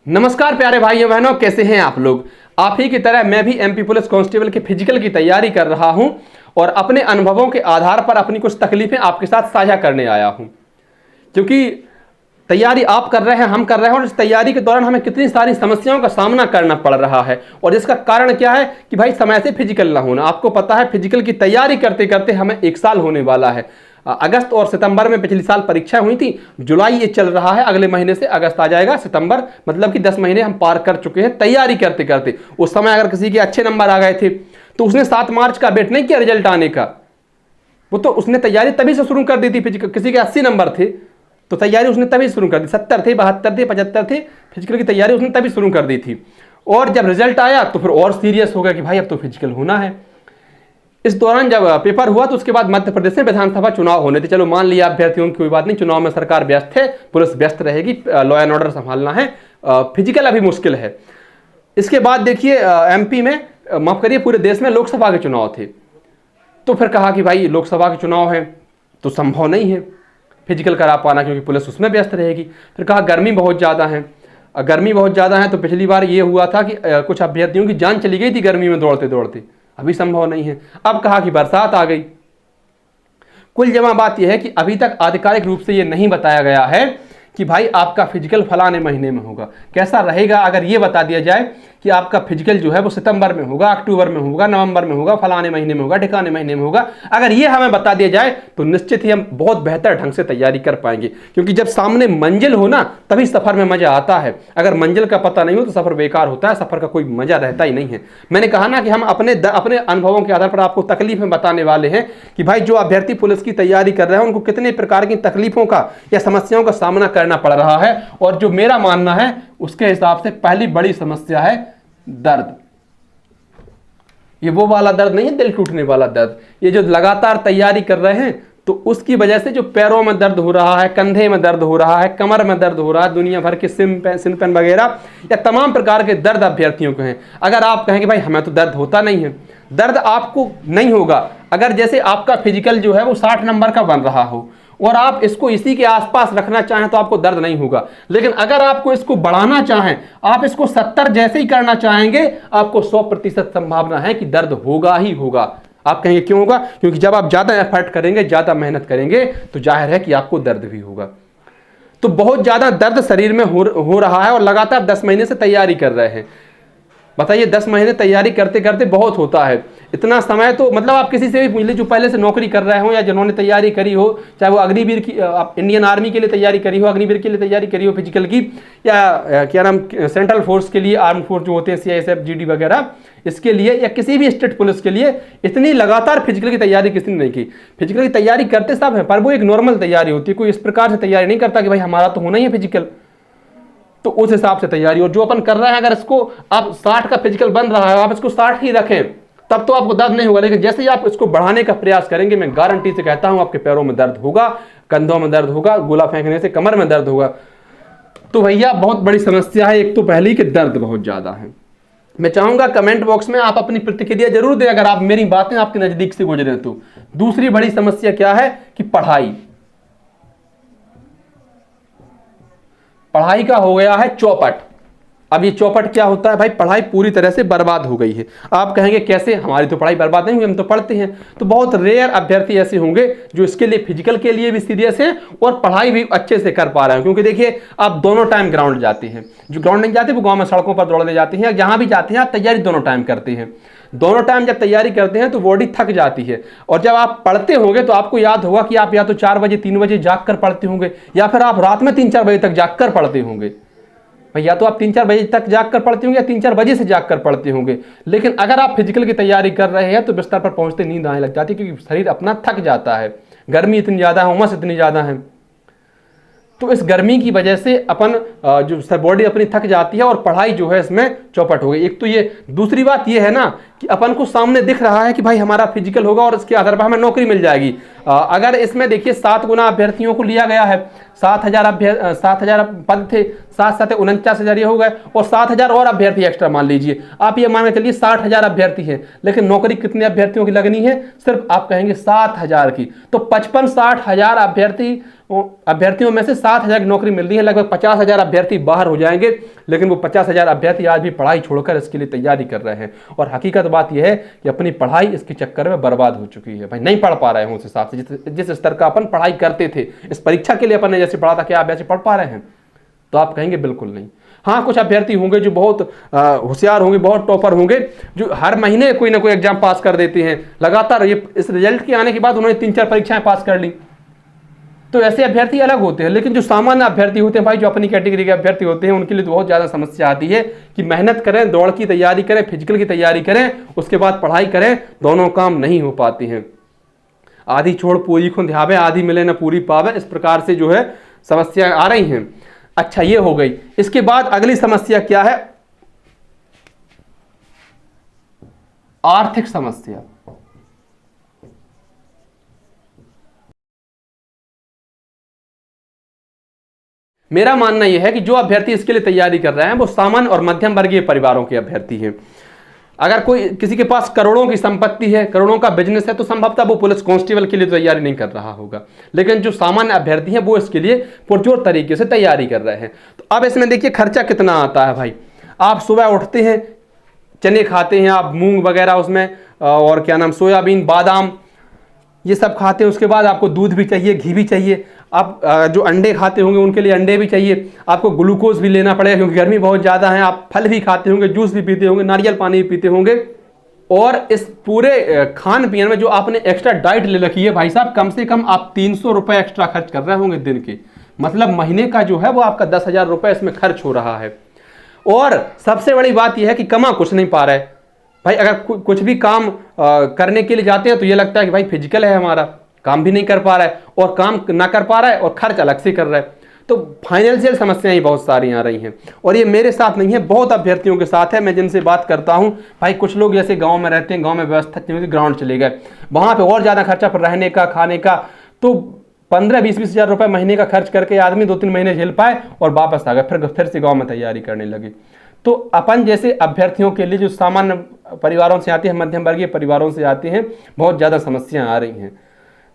नमस्कार प्यारे भाइयों बहनों, कैसे हैं आप लोग। आप ही की तरह मैं भी एमपी पुलिस कांस्टेबल के फिजिकल की तैयारी कर रहा हूं और अपने अनुभवों के आधार पर अपनी कुछ तकलीफें आपके साथ साझा करने आया हूं। क्योंकि तैयारी आप कर रहे हैं, हम कर रहे हैं, और इस तैयारी के दौरान हमें कितनी सारी समस्याओं का सामना करना पड़ रहा है। और इसका कारण क्या है कि भाई समय से फिजिकल ना होना। आपको पता है फिजिकल की तैयारी करते करते हमें 1 साल होने वाला है। अगस्त और सितंबर में पिछली साल परीक्षा हुई थी, जुलाई ये चल रहा है, अगले महीने से अगस्त आ जाएगा, सितंबर मतलब कि 10 महीने हम पार कर चुके हैं तैयारी करते करते। उस समय अगर किसी के अच्छे नंबर आ गए थे तो उसने 7 मार्च का वेट नहीं किया रिजल्ट आने का, वो तो उसने तैयारी तभी से शुरू कर दी थी। फिजिकल किसी के 80 नंबर थे तो तैयारी उसने तभी शुरू कर दी, 70 थे, 72 थे, 75 थे, फिजिकल की तैयारी उसने तभी शुरू कर दी थी। और जब रिजल्ट आया तो फिर और सीरियस हो गया कि भाई अब तो फिजिकल होना है। इस दौरान जब पेपर हुआ तो उसके बाद मध्य प्रदेश में विधानसभा चुनाव होने थे। चलो मान लिया अभ्यर्थियों की कोई बात नहीं, चुनाव में सरकार व्यस्त है, पुलिस व्यस्त रहेगी, लॉ एंड ऑर्डर संभालना है, फिजिकल अभी मुश्किल है। इसके बाद देखिए एमपी में, माफ करिए पूरे देश में लोकसभा के चुनाव थे। तो फिर कहा कि भाई लोकसभा के चुनाव है तो संभव नहीं है फिजिकल करा पाना, क्योंकि पुलिस उसमें व्यस्त रहेगी। फिर कहा गर्मी बहुत ज़्यादा है, गर्मी बहुत ज़्यादा है। तो पिछली बार ये हुआ था कि कुछ अभ्यर्थियों की जान चली गई थी गर्मी में दौड़ते दौड़ते, अभी संभव नहीं है। अब कहा कि बरसात आ गई। कुल जमा बात यह है कि अभी तक आधिकारिक रूप से यह नहीं बताया गया है कि भाई आपका फिजिकल फलाने महीने में होगा। कैसा रहेगा अगर ये बता दिया जाए कि आपका फिजिकल जो है वो सितंबर में होगा, अक्टूबर में होगा, नवंबर में होगा, फलाने महीने में होगा, ठिकाने महीने में होगा। अगर ये हमें बता दिया जाए तो निश्चित ही हम बहुत बेहतर ढंग से तैयारी कर पाएंगे, क्योंकि जब सामने मंजिल हो ना तभी सफर में मजा आता है। अगर मंजिल का पता नहीं हो तो सफर बेकार होता है, सफर का कोई मजा रहता ही नहीं है। मैंने कहा ना कि हम अपने अनुभवों के आधार पर आपको तकलीफें बताने वाले हैं कि भाई जो अभ्यर्थी पुलिस की तैयारी कर रहे हैं उनको कितने प्रकार की तकलीफों का या समस्याओं का सामना करना पड़ रहा है। और जो मेरा मानना है उसके हिसाब से पहली बड़ी समस्या है दर्द। ये वो वाला दर्द नहीं है दिल टूटने वाला दर्द, ये जो लगातार तैयारी कर रहे हैं तो उसकी वजह से जो पैरों में दर्द हो रहा है, कंधे में दर्द हो रहा है, कमर में दर्द हो रहा है, दुनिया भर के सिन पेन वगैरह या तमाम प्रकार के दर्द अभ्यर्थियों को हैं। अगर आप कहें कि भाई हमें तो दर्द होता नहीं है, दर्द आपको नहीं होगा अगर जैसे आपका फिजिकल जो है वो 60 नंबर का बन रहा हो और आप इसको इसी के आसपास रखना चाहें तो आपको दर्द नहीं होगा। लेकिन अगर आपको इसको बढ़ाना चाहें, आप इसको 70 जैसे ही करना चाहेंगे, आपको 100% संभावना है कि दर्द होगा ही होगा। आप कहेंगे क्यों होगा? क्योंकि जब आप ज्यादा एफर्ट करेंगे, ज्यादा मेहनत करेंगे तो जाहिर है कि आपको दर्द भी होगा। तो बहुत ज्यादा दर्द शरीर में हो रहा है और लगातार 10 महीने से तैयारी कर रहे हैं। बताइए 10 महीने तैयारी करते करते बहुत होता है। इतना समय तो मतलब आप किसी से भी पूछ लीजिए जो पहले से नौकरी कर रहे हो या जिन्होंने तैयारी करी हो, चाहे वो अग्निवीर की, आप इंडियन आर्मी के लिए तैयारी करी हो, अग्निवीर के लिए तैयारी करी हो फिजिकल की, या क्या नाम सेंट्रल फोर्स के लिए, आर्म फोर्स जो होते हैं CISF GD वगैरह, इसके लिए, या किसी भी स्टेट पुलिस के लिए इतनी लगातार फिजिकल की तैयारी किसी ने नहीं की। फिजिकल की तैयारी करते सब है पर वो एक नॉर्मल तैयारी होती है, कोई इस प्रकार से तैयारी नहीं करता कि भाई हमारा तो होना ही है फिजिकल, तो उस हिसाब से तैयारी। और जो अपन कर रहे हैं, अगर इसको आप 60 का फिजिकल बन रहा है, आप इसको 60 ही रखें तब तो आपको दर्द नहीं होगा। लेकिन जैसे ही आप इसको बढ़ाने का प्रयास करेंगे, मैं गारंटी से कहता हूं आपके पैरों में दर्द होगा, कंधों में दर्द होगा, गोला फेंकने से कमर में दर्द होगा। तो भैया बहुत बड़ी समस्या है। एक तो पहली कि दर्द बहुत ज्यादा है। मैं चाहूंगा कमेंट बॉक्स में आप अपनी प्रतिक्रिया जरूर दें अगर आप मेरी बातें आपके नजदीक से गुजरे तो। दूसरी बड़ी समस्या क्या है कि पढ़ाई का हो गया है चौपट। अब ये चौपट क्या होता है भाई? पढ़ाई पूरी तरह से बर्बाद हो गई है। आप कहेंगे कैसे? हमारी तो पढ़ाई बर्बाद नहीं हुई, हम तो पढ़ते हैं। तो बहुत रेयर अभ्यर्थी ऐसे होंगे जो इसके लिए फिजिकल के लिए भी सीरियस हैं और पढ़ाई भी अच्छे से कर पा रहे हैं। क्योंकि देखिए आप दोनों टाइम ग्राउंड जाते हैं, जो ग्राउंड नहीं जाते वो गाँव में सड़कों पर दौड़ने जाते हैं, जहाँ भी जाते हैं आप तैयारी दोनों टाइम करते हैं। दोनों टाइम जब तैयारी करते हैं तो बॉडी थक जाती है। और जब आप पढ़ते होंगे तो आपको याद होगा कि आप या तो 4 बजे 3 बजे जाग कर पढ़ते होंगे, या फिर आप रात में 3-4 बजे तक जाग कर पढ़ते होंगे। या तो आप 3-4 बजे तक जाग कर पढ़ते होंगे या 3-4 बजे से जाग कर पढ़ते होंगे। लेकिन अगर आप फिजिकल की तैयारी कर रहे हैं तो बिस्तर पर पहुंचते नींद आने लग जाती है, क्योंकि शरीर अपना थक जाता है। गर्मी इतनी ज्यादा है, उमस इतनी ज्यादा है, तो इस गर्मी की वजह से अपन जो बॉडी अपनी थक जाती है और पढ़ाई जो है इसमें चौपट हो गई। एक तो ये, दूसरी बात ये है ना कि अपन को सामने दिख रहा है कि भाई हमारा फिजिकल होगा और इसके आधार पर हमें नौकरी मिल जाएगी। अगर इसमें देखिए 7 गुना अभ्यर्थियों को लिया गया है, 7,000 पद थे, 7 49,000 ये हो गए, और 7,000 और अभ्यर्थी एक्स्ट्रा मान लीजिए। आप ये मान के चलिए 60,000 अभ्यर्थी हैं, लेकिन नौकरी कितने अभ्यर्थियों की लगनी है? सिर्फ आप कहेंगे 7,000 की। तो 55-60,000 अभ्यर्थियों में से 7,000 की नौकरी मिल रही है, लगभग 50,000 अभ्यर्थी बाहर हो जाएंगे। लेकिन वो 50,000 अभ्यर्थी आज भी पढ़ाई छोड़कर इसके लिए तैयारी कर रहे हैं, और हकीकत बात यह है कि अपनी पढ़ाई इसके चक्कर में बर्बाद हो चुकी है। भाई नहीं पढ़ पा रहे हैं उस हिसाब से जिस स्तर का अपन पढ़ाई करते थे। इस परीक्षा के लिए अपन ने जैसे पढ़ा था, क्या आप वैसे पढ़ पा रहे हैं? तो आप कहेंगे बिल्कुल नहीं। हाँ, कुछ अभ्यर्थी होंगे जो बहुत होशियार होंगे, बहुत टॉपर होंगे, जो हर महीने कोई ना कोई एग्जाम पास कर देते हैं लगातार। ये इस रिजल्ट के आने के बाद उन्होंने 3-4 परीक्षाएं पास कर ली, तो ऐसे अभ्यर्थी अलग होते हैं। लेकिन जो सामान्य अभ्यर्थी होते हैं भाई, जो अपनी कैटेगरी के अभ्यर्थी होते हैं, उनके लिए तो बहुत ज़्यादा समस्या आती है कि मेहनत करें, दौड़ की तैयारी करें, फिजिकल की तैयारी करें, उसके बाद पढ़ाई करें, दोनों काम नहीं हो पाते हैं। आधी छोड़ पूरी को ध्यावे, आधी मिले न पूरी पावे, इस प्रकार से जो है समस्या आ रही हैं। अच्छा, ये हो गई। इसके बाद अगली समस्या क्या है? आर्थिक समस्या। मेरा मानना यह है कि जो अभ्यर्थी इसके लिए तैयारी कर रहे हैं वो सामान्य और मध्यम वर्गीय परिवारों के अभ्यर्थी हैं। अगर कोई किसी के पास करोड़ों की संपत्ति है, करोड़ों का बिजनेस है, तो संभवतः वो पुलिस कांस्टेबल के लिए तैयारी नहीं कर रहा होगा। लेकिन जो सामान्य अभ्यर्थी हैं वो इसके लिए पुरजोर तरीके से तैयारी कर रहे हैं। तो अब इसमें देखिए खर्चा कितना आता है भाई। आप सुबह उठते हैं, चने खाते हैं, आप मूंग वगैरह उसमें, और क्या नाम, सोयाबीन, बादाम, ये सब खाते हैं। उसके बाद आपको दूध भी चाहिए, घी भी चाहिए। आप जो अंडे खाते होंगे उनके लिए अंडे भी चाहिए। आपको ग्लूकोज भी लेना पड़ेगा क्योंकि गर्मी बहुत ज़्यादा है। आप फल भी खाते होंगे, जूस भी पीते होंगे, नारियल पानी भी पीते होंगे। और इस पूरे खान पीन में जो आपने एक्स्ट्रा डाइट ले रखी है भाई साहब, कम से कम आप 300 रुपये एक्स्ट्रा खर्च कर रहे होंगे दिन के। मतलब महीने का जो है वो आपका 10,000 रुपये इसमें खर्च हो रहा है। और सबसे बड़ी बात यह है कि कमा कुछ नहीं पा रहा है भाई। अगर कुछ भी काम करने के लिए जाते हैं तो ये लगता है कि भाई फिजिकल है हमारा, काम भी नहीं कर पा रहा है, और काम ना कर पा रहा है और खर्च अलग से कर रहा है। तो फाइनेंशियल समस्याएं ही बहुत सारी आ रही हैं। और ये मेरे साथ नहीं है, बहुत अभ्यर्थियों के साथ है। मैं जिनसे बात करता हूं भाई, कुछ लोग जैसे गांव में रहते हैं, गांव में व्यवस्था नहीं होती, ग्राउंड चले गए, वहां पे और ज़्यादा खर्चा पर रहने का, खाने का। तो 15-20 हज़ार रुपये महीने का खर्च करके आदमी 2-3 महीने झेल पाए और वापस आ गए, फिर से गाँव में तैयारी करने लगे। तो अपन जैसे अभ्यर्थियों के लिए जो सामान्य परिवारों से आते हैं, मध्यम वर्गीय परिवारों से आते हैं, बहुत ज़्यादा समस्याएं आ रही हैं।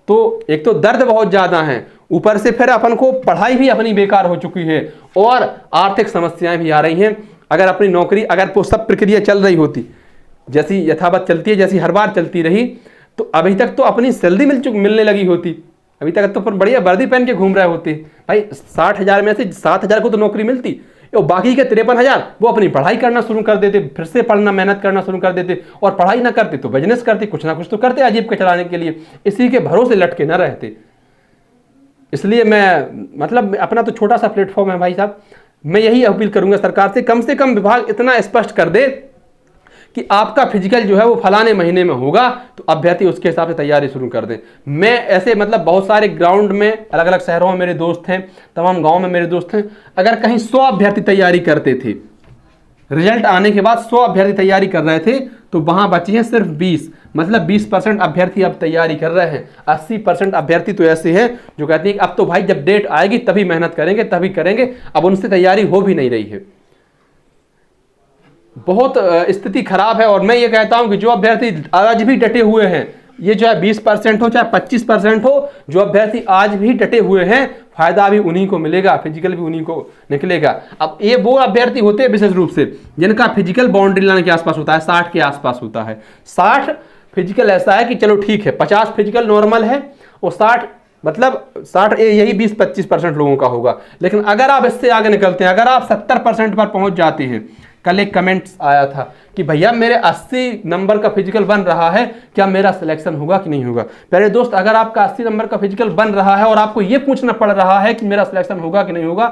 तो एक तो दर्द बहुत ज़्यादा है, ऊपर से फिर अपन को पढ़ाई भी अपनी बेकार हो चुकी है, और आर्थिक समस्याएं भी आ रही हैं। अगर अपनी नौकरी, अगर वो सब प्रक्रिया चल रही होती जैसी यथावत चलती है, जैसी हर बार चलती रही, तो अभी तक तो अपनी सैलरी मिलने लगी होती। अभी तक तो फिर बढ़िया वर्दी पहन के घूम रहे होते भाई। 60,000 में से 7,000 को तो नौकरी मिलती, और बाकी के 53,000 वो अपनी पढ़ाई करना शुरू कर देते, फिर से पढ़ना, मेहनत करना शुरू कर देते। और पढ़ाई ना करते तो बिजनेस करते, कुछ ना कुछ तो करते अजीब के चलाने के लिए, इसी के भरोसे लटके ना रहते। इसलिए मैं, मतलब अपना तो छोटा सा प्लेटफॉर्म है भाई साहब, मैं यही अपील करूंगा सरकार से कम विभाग इतना स्पष्ट कर दे कि आपका फिजिकल जो है वो फलाने महीने में होगा, तो अभ्यर्थी उसके हिसाब से तैयारी शुरू कर दें। मैं ऐसे मतलब बहुत सारे ग्राउंड में, अलग अलग शहरों में मेरे दोस्त हैं, तमाम गांव में मेरे दोस्त हैं। अगर कहीं 100 अभ्यर्थी तैयारी करते थे, रिजल्ट आने के बाद 100 अभ्यर्थी तैयारी कर रहे थे, तो वहां बचे हैं सिर्फ 20। मतलब 20% अभ्यर्थी अब तैयारी कर रहे हैं। 80% अभ्यर्थी तो ऐसे हैं जो कहते हैं कि अब तो भाई जब डेट आएगी तभी मेहनत करेंगे, तभी करेंगे, अब उनसे तैयारी हो भी नहीं रही है। बहुत स्थिति खराब है। और मैं ये कहता हूं कि जो अभ्यर्थी आज भी डटे हुए हैं, ये चाहे 20% हो चाहे 25% हो, जो अभ्यर्थी आज भी डटे हुए हैं, फायदा भी उन्हीं को मिलेगा, फिजिकल भी उन्हीं को निकलेगा। अब ये वो अभ्यर्थी होते हैं विशेष रूप से जिनका फिजिकल बाउंड्री लाइन के आसपास होता है, 60 के आसपास होता है। 60 फिजिकल ऐसा है कि चलो ठीक है, 50 फिजिकल नॉर्मल है, और 60 मतलब 60 यही 20-25% लोगों का होगा। लेकिन अगर आप इससे आगे निकलते हैं, अगर आप 70% पर पहुंच जाते हैं। कल एक कमेंट्स आया था कि भैया मेरे 80 नंबर का फिजिकल बन रहा है, क्या मेरा सिलेक्शन होगा कि नहीं होगा। प्यारे दोस्त, अगर आपका 80 नंबर का फिजिकल बन रहा है और आपको ये पूछना पड़ रहा है कि मेरा सिलेक्शन होगा कि नहीं होगा,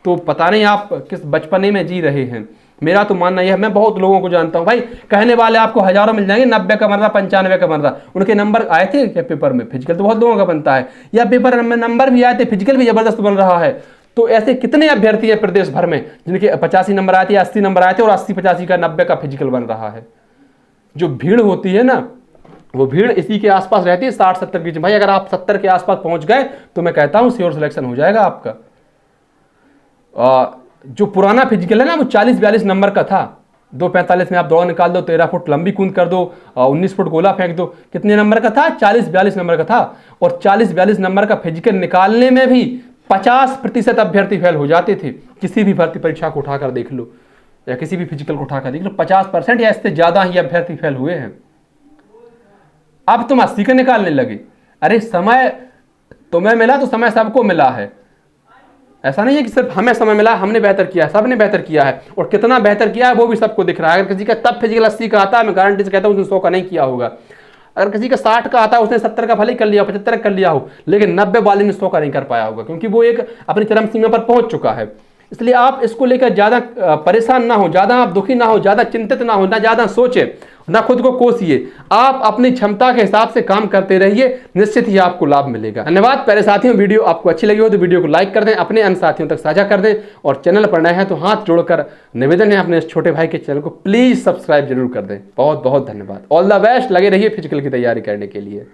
तो पता नहीं आप किस बचपने में जी रहे हैं। मेरा तो मानना यह है, मैं बहुत लोगों को जानता हूं भाई, कहने वाले आपको हजारों मिल जाएंगे, 90 का बन रहा, 95 का बन रहा, उनके नंबर आए थे क्या पेपर में। फिजिकल तो बहुत लोगों का बनता है, या पेपर में नंबर भी आए थे, फिजिकल भी जबरदस्त बन रहा है। तो ऐसे कितने अभ्यर्थी हैं प्रदेश भर में जिनके 85 नंबर आए थे, 80 नंबर आए थे, और 80-85 का 90 का फिजिकल बन रहा है। जो भीड़ होती है ना, वो भीड़ इसी के आसपास रहती है 60-70 की। भाई अगर आप 70 के आसपास पहुंच गए तो मैं कहता हूं श्योर सिलेक्शन हो जाएगा आपका। जो पुराना फिजिकल है ना वो 40-42 नंबर का था। 2:45 में आप दौड़ निकाल दो, 13 फुट लंबी कूद कर दो, 19 फुट गोला फेंक दो। कितने नंबर का था? 40-42 नंबर का था। और 40-42 नंबर का फिजिकल निकालने में भी 50% अभ्यर्थी फेल हो जाते थे। किसी भी भर्ती परीक्षा को उठाकर देख लो या किसी भी फिजिकल को उठाकर देख लो, 50% या इससे ज्यादा ही अभ्यर्थी फेल हुए हैं। अब तुम 80 का निकालने लगे। अरे समय तुम्हें मिला तो समय सबको मिला है। ऐसा नहीं है कि सिर्फ हमें समय मिला, हमने बेहतर किया है, सबने बेहतर किया है। और कितना बेहतर किया है वो भी सबको दिख रहा है। अगर किसी का तब फिजिकल 80 का आता है, मैं गारंटी से कहता हूँ उसने 100 का नहीं किया होगा। अगर किसी का 60 का आता है, उसने 70 का भले ही कर लिया, 75 का कर लिया हो, लेकिन 90 वाले ने 100 का नहीं कर पाया होगा, क्योंकि वो एक अपनी चरम सीमा पर पहुंच चुका है। इसलिए आप इसको लेकर ज्यादा परेशान ना हो, ज्यादा आप दुखी ना हो, ज्यादा चिंतित ना हो, ना ज्यादा सोचे, ना खुद को कोसिए। आप अपनी क्षमता के हिसाब से काम करते रहिए, निश्चित ही आपको लाभ मिलेगा। धन्यवाद प्यारे साथियों। वीडियो आपको अच्छी लगी हो तो वीडियो को लाइक कर दें, अपने अन्य साथियों तक साझा कर दें, और चैनल पर नए हैं तो हाथ जोड़कर निवेदन है अपने इस छोटे भाई के चैनल को प्लीज सब्सक्राइब जरूर कर दें। बहुत बहुत धन्यवाद। All the best. लगे रहिए फिजिकल की तैयारी करने के लिए।